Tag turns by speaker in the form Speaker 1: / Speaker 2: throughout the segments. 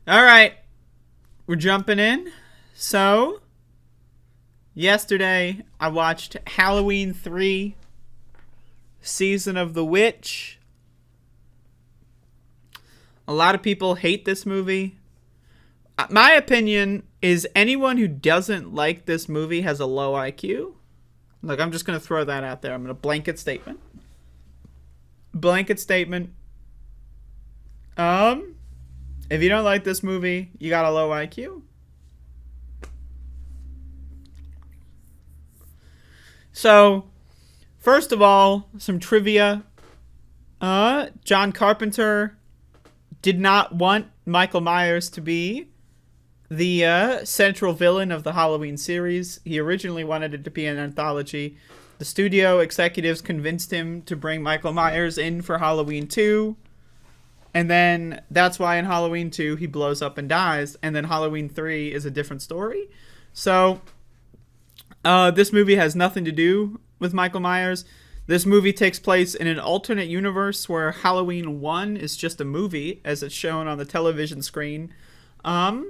Speaker 1: All right, we're jumping in. So, yesterday I watched Halloween 3, Season of the Witch. A lot of people hate this movie. My opinion is anyone who doesn't like this movie has a low IQ. Look, I'm just going to throw that out there. I'm going to blanket statement. Blanket statement. If you don't like this movie, you got a low IQ. So, first of all, some trivia. John Carpenter did not want Michael Myers to be the central villain of the Halloween series. He originally wanted it to be an anthology. The studio executives convinced him to bring Michael Myers in for Halloween 2. And then that's why in Halloween 2 he blows up and dies. And then Halloween 3 is a different story. So this movie has nothing to do with Michael Myers. This movie takes place in an alternate universe where Halloween 1 is just a movie as it's shown on the television screen. I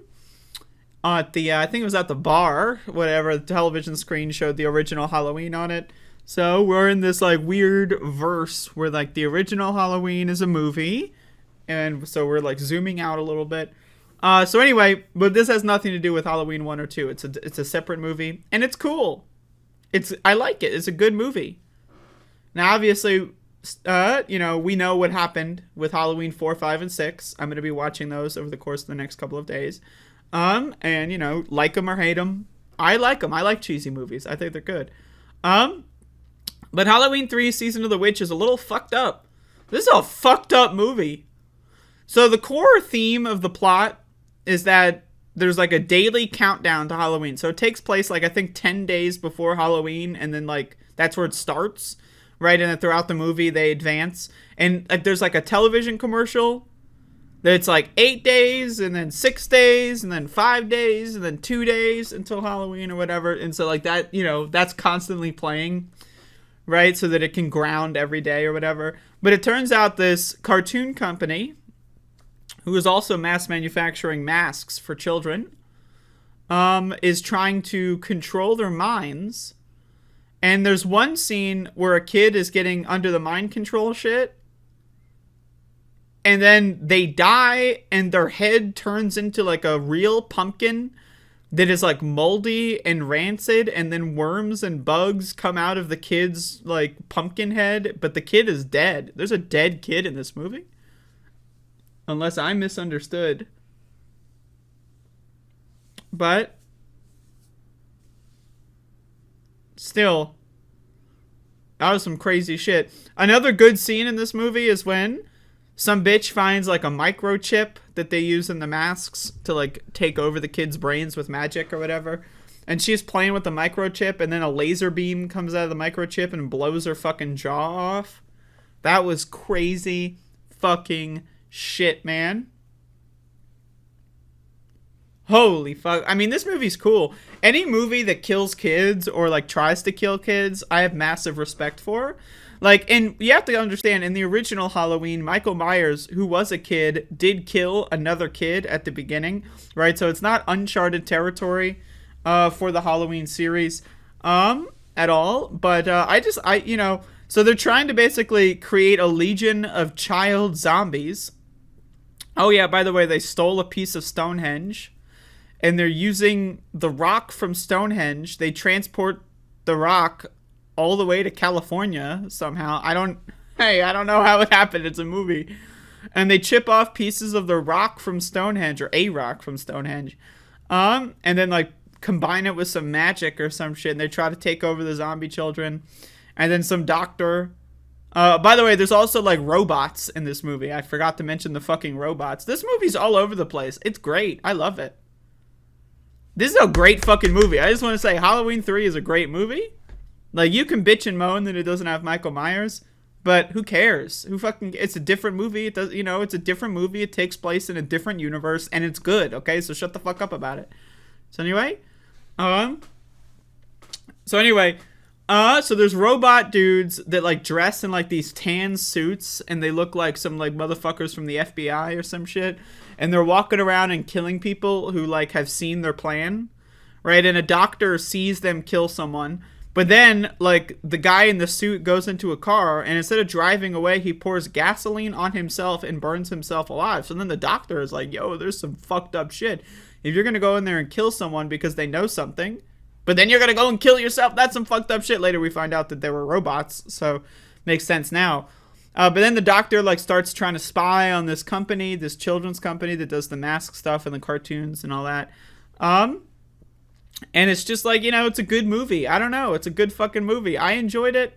Speaker 1: think it was at the bar, whatever, the television screen showed the original Halloween on it. So we're in this like weird verse where like the original Halloween is a movie. And so we're like zooming out a little bit. So anyway, but this has nothing to do with Halloween 1 or 2. It's a separate movie, and it's cool. I like it. It's a good movie. Now, obviously, we know what happened with Halloween 4, 5, and 6. I'm going to be watching those over the course of the next couple of days. And, like them or hate them. I like them. I like cheesy movies. I think they're good. But Halloween 3, Season of the Witch is a little fucked up. This is a fucked up movie. So the core theme of the plot is that there's like a daily countdown to Halloween. So it takes place like I think 10 days before Halloween, and then like that's where it starts, right? And then throughout the movie they advance. And like there's like a television commercial that's like 8 days and then 6 days and then 5 days and then 2 days until Halloween or whatever. And so like that, that's constantly playing, right? So that it can ground every day or whatever. But it turns out this cartoon company, who is also mass manufacturing masks for children, is trying to control their minds. And there's one scene where a kid is getting under the mind control shit, and then they die, and their head turns into like a real pumpkin that is like moldy and rancid, and then worms and bugs come out of the kid's like pumpkin head, but the kid is dead. There's a dead kid in this movie. Unless I misunderstood. But still, that was some crazy shit. Another good scene in this movie is when some bitch finds like a microchip that they use in the masks to like take over the kids' brains with magic or whatever. And she's playing with the microchip, and then a laser beam comes out of the microchip and blows her fucking jaw off. That was crazy fucking shit, man. Holy fuck. I mean, this movie's cool. Any movie that kills kids or like tries to kill kids, I have massive respect for. Like, and you have to understand, in the original Halloween, Michael Myers, who was a kid, did kill another kid at the beginning, right? So it's not uncharted territory for the Halloween series at all. But so they're trying to basically create a legion of child zombies. Oh yeah, by the way, they stole a piece of Stonehenge, and they're using the rock from Stonehenge. They transport the rock all the way to California somehow. I don't know how it happened. It's a movie. And they chip off pieces of the rock from Stonehenge, or a rock from Stonehenge. And then like combine it with some magic or some shit, and they try to take over the zombie children. And then some doctor. By the way, there's also like robots in this movie. I forgot to mention the fucking robots. This movie's all over the place. It's great. I love it. This is a great fucking movie. I just want to say Halloween 3 is a great movie. Like, you can bitch and moan that it doesn't have Michael Myers, but who cares? It's a different movie. It does, it's a different movie. It takes place in a different universe, and it's good. Okay, so shut the fuck up about it. So anyway, So there's robot dudes that like dress in like these tan suits and they look like some like motherfuckers from the FBI or some shit. And they're walking around and killing people who like have seen their plan. Right? And a doctor sees them kill someone. But then, like, the guy in the suit goes into a car, and instead of driving away, he pours gasoline on himself and burns himself alive. So then the doctor is like, yo, there's some fucked up shit. If you're going to go in there and kill someone because they know something, but then you're going to go and kill yourself, that's some fucked up shit. Later we find out that they were robots, so makes sense now. But then the doctor, like, starts trying to spy on this company, this children's company that does the mask stuff and the cartoons and all that. And it's just like, you know, it's a good movie. I don't know. It's a good fucking movie. I enjoyed it.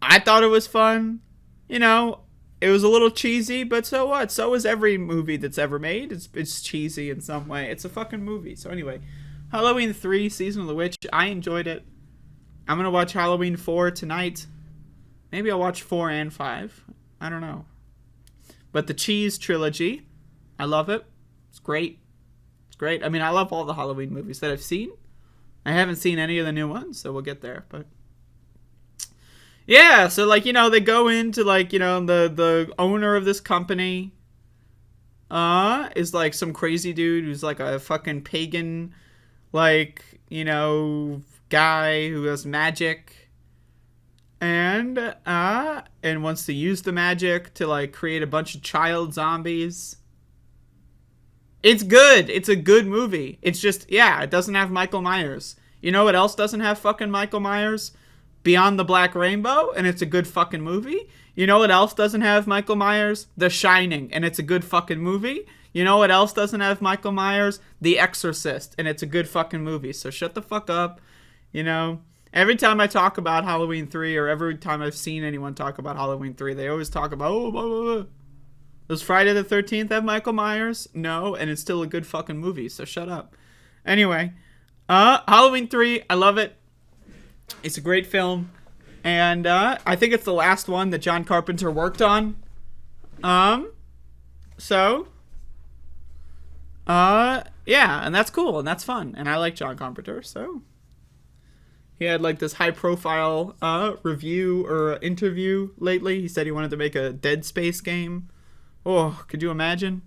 Speaker 1: I thought it was fun. You know, it was a little cheesy, but so what? So is every movie that's ever made. It's cheesy in some way. It's a fucking movie. So anyway, Halloween 3, Season of the Witch. I enjoyed it. I'm going to watch Halloween 4 tonight. Maybe I'll watch 4 and 5. I don't know. But the Cheese trilogy, I love it. It's great. Great. I mean, I love all the Halloween movies that I've seen. I haven't seen any of the new ones, so we'll get there. But yeah, so like, you know, they go into like, you know, the owner of this company is like some crazy dude who's like a fucking pagan, like, you know, guy who has magic and wants to use the magic to like create a bunch of child zombies. It's good. It's a good movie. It's just, yeah, it doesn't have Michael Myers. You know what else doesn't have fucking Michael Myers? Beyond the Black Rainbow, and it's a good fucking movie. You know what else doesn't have Michael Myers? The Shining, and it's a good fucking movie. You know what else doesn't have Michael Myers? The Exorcist, and it's a good fucking movie. So shut the fuck up. You know, every time I talk about Halloween 3, or every time I've seen anyone talk about Halloween 3, they always talk about, oh, blah, blah, blah. Does Friday the 13th have Michael Myers? No, and it's still a good fucking movie, so shut up. Anyway, Halloween 3, I love it. It's a great film. And I think it's the last one that John Carpenter worked on. Yeah, and that's cool, and that's fun. And I like John Carpenter, so. He had like this high profile review or interview lately. He said he wanted to make a Dead Space game. Oh, could you imagine?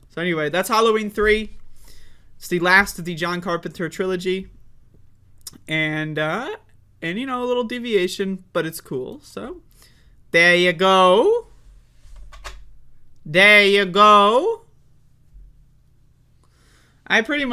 Speaker 1: So anyway, that's Halloween 3. It's the last of the John Carpenter trilogy. And you know, a little deviation, but it's cool. So, there you go. There you go. I pretty much